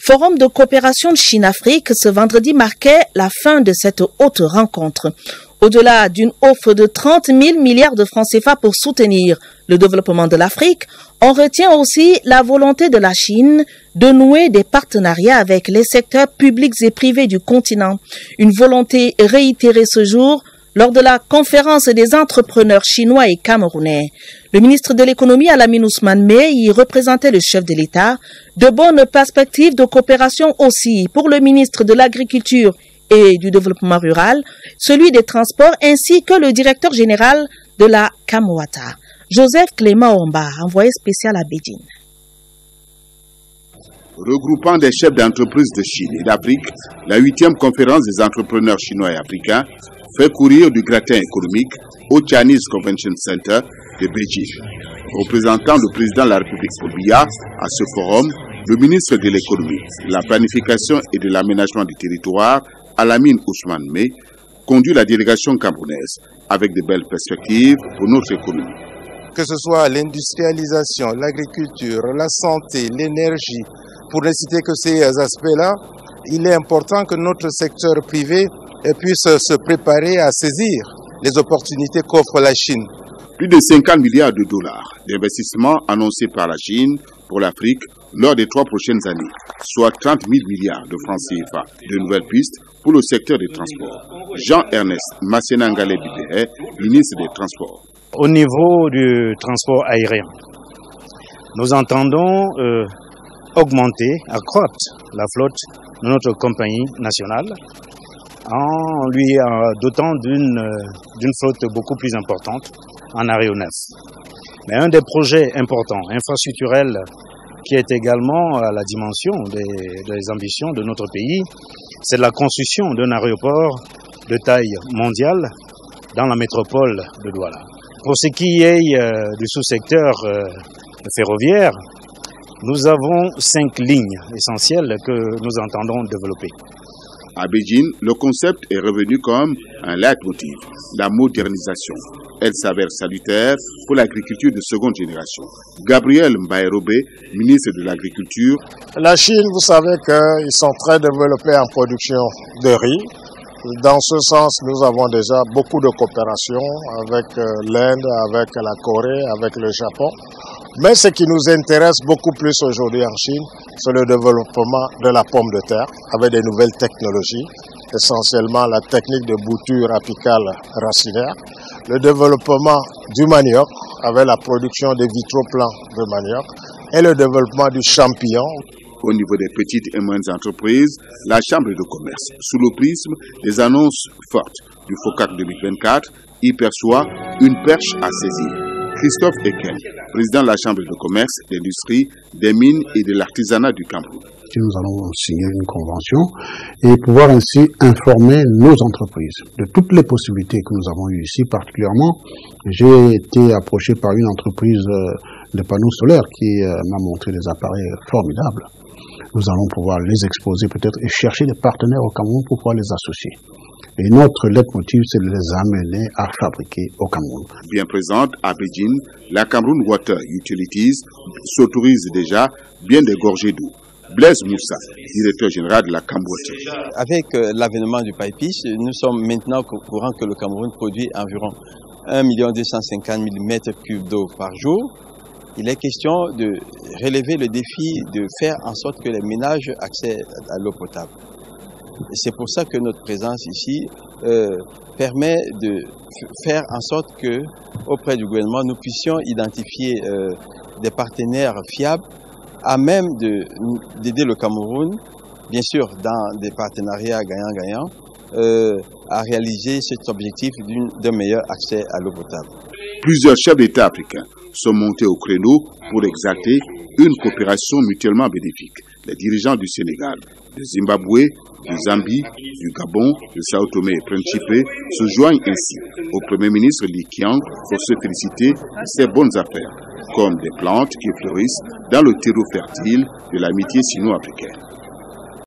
Forum de coopération de Chine-Afrique ce vendredi marquait la fin de cette haute rencontre. Au-delà d'une offre de 30 000 milliards de francs CFA pour soutenir le développement de l'Afrique, on retient aussi la volonté de la Chine de nouer des partenariats avec les secteurs publics et privés du continent. Une volonté réitérée ce jour lors de la conférence des entrepreneurs chinois et camerounais. Le ministre de l'économie, Alamine Ousmane Mey, y représentait le chef de l'État. De bonnes perspectives de coopération aussi pour le ministre de l'Agriculture et du Développement rural, celui des Transports ainsi que le directeur général de la Camouata. Joseph Clément Omba, envoyé spécial à Beijing. Regroupant des chefs d'entreprises de Chine et d'Afrique, la 8e conférence des entrepreneurs chinois et africains fait courir du gratin économique au Chinese Convention Center de Beijing. Représentant le président de la République Paul Biya à ce forum, le ministre de l'économie, de la planification et de l'aménagement du territoire, Alamine Ousmane Mey, conduit la délégation camerounaise avec de belles perspectives pour notre économie. Que ce soit l'industrialisation, l'agriculture, la santé, l'énergie, pour ne citer que ces aspects-là, il est important que notre secteur privé puisse se préparer à saisir les opportunités qu'offre la Chine. Plus de 50 milliards de dollars d'investissements annoncés par la Chine pour l'Afrique lors des 3 prochaines années, soit 30 000 milliards de francs CFA. De nouvelles pistes pour le secteur des transports. Jean-Ernest Massénangale-Bidéré, ministre des Transports. Au niveau du transport aérien, nous entendons augmenter, accroître la flotte de notre compagnie nationale en lui dotant d'une flotte beaucoup plus importante en aéronef. Mais un des projets importants, infrastructurels, qui est également à la dimension des ambitions de notre pays, c'est la construction d'un aéroport de taille mondiale dans la métropole de Douala. Pour ce qui est du sous-secteur ferroviaire, nous avons 5 lignes essentielles que nous entendons développer. À Beijing, le concept est revenu comme un leitmotiv, la modernisation. Elle s'avère salutaire pour l'agriculture de seconde génération. Gabriel Mbaye-Robé, ministre de l'Agriculture. La Chine, vous savez qu'ils sont très développés en production de riz. Dans ce sens, nous avons déjà beaucoup de coopération avec l'Inde, avec la Corée, avec le Japon. Mais ce qui nous intéresse beaucoup plus aujourd'hui en Chine, c'est le développement de la pomme de terre avec des nouvelles technologies, essentiellement la technique de bouture apicale racinaire, le développement du manioc avec la production des vitroplans de manioc et le développement du champignon. Au niveau des petites et moyennes entreprises, la Chambre de commerce, sous le prisme des annonces fortes du FOCAC 2024, y perçoit une perche à saisir. Christophe Eken, président de la Chambre de commerce, d'industrie, des mines et de l'artisanat du Cameroun. Nous allons signer une convention et pouvoir ainsi informer nos entreprises de toutes les possibilités que nous avons eues ici. Particulièrement, j'ai été approché par une entreprise de panneaux solaires qui m'a montré des appareils formidables. Nous allons pouvoir les exposer peut-être et chercher des partenaires au Cameroun pour pouvoir les associer. Et notre leitmotiv, c'est de les amener à fabriquer au Cameroun. Bien présente à Beijing, la Cameroun Water Utilities s'autorise déjà bien des gorgées d'eau. Blaise Moussa, directeur général de la Cambourg. Avec l'avènement du pipeage, nous sommes maintenant au courant que le Cameroun produit environ 1 250 000 m3 d'eau par jour. Il est question de relever le défi de faire en sorte que les ménages accèdent à l'eau potable. C'est pour ça que notre présence ici permet de faire en sorte que, auprès du gouvernement, nous puissions identifier des partenaires fiables à même d'aider le Cameroun, bien sûr dans des partenariats gagnant-gagnant, à réaliser cet objectif d'un meilleur accès à l'eau potable. Plusieurs chefs d'État africains sont montés au créneau pour exalter une coopération mutuellement bénéfique. Les dirigeants du Sénégal, du Zimbabwe, du Zambie, du Gabon, de Sao Tomé et Principe se joignent ainsi au Premier ministre Li Qiang pour se féliciter de ses bonnes affaires, comme des plantes qui fleurissent dans le terreau fertile de l'amitié sino-africaine.